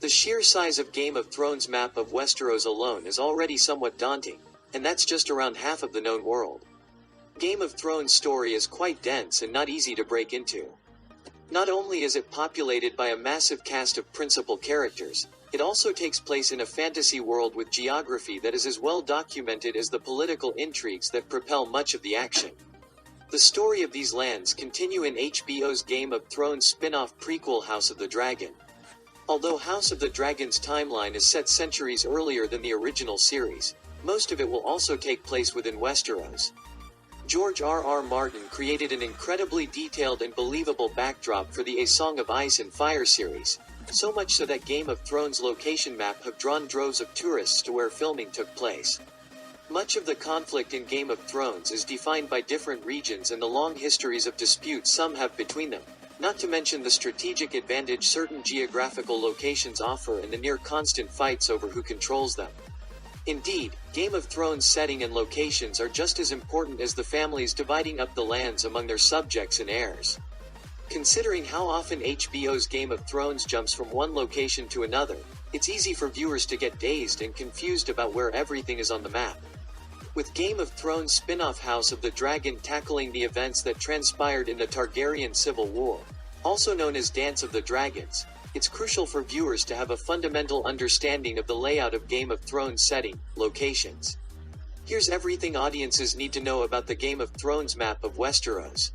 The sheer size of Game of Thrones map of Westeros alone is already somewhat daunting, and that's just around half of the known world. Game of Thrones' story is quite dense and not easy to break into. Not only is it populated by a massive cast of principal characters, it also takes place in a fantasy world with geography that is as well documented as the political intrigues that propel much of the action. The story of these lands continue in HBO's Game of Thrones spin-off prequel House of the Dragon. Although House of the Dragon's timeline is set centuries earlier than the original series, most of it will also take place within Westeros. George R.R. Martin created an incredibly detailed and believable backdrop for the A Song of Ice and Fire series, so much so that Game of Thrones' location map have drawn droves of tourists to where filming took place. Much of the conflict in Game of Thrones is defined by different regions and the long histories of disputes some have between them, not to mention the strategic advantage certain geographical locations offer and the near-constant fights over who controls them. Indeed, Game of Thrones' setting and locations are just as important as the families dividing up the lands among their subjects and heirs. Considering how often HBO's Game of Thrones jumps from one location to another, it's easy for viewers to get dazed and confused about where everything is on the map. With Game of Thrones spin-off House of the Dragon tackling the events that transpired in the Targaryen Civil War, also known as Dance of the Dragons, it's crucial for viewers to have a fundamental understanding of the layout of Game of Thrones setting, locations. Here's everything audiences need to know about the Game of Thrones map of Westeros.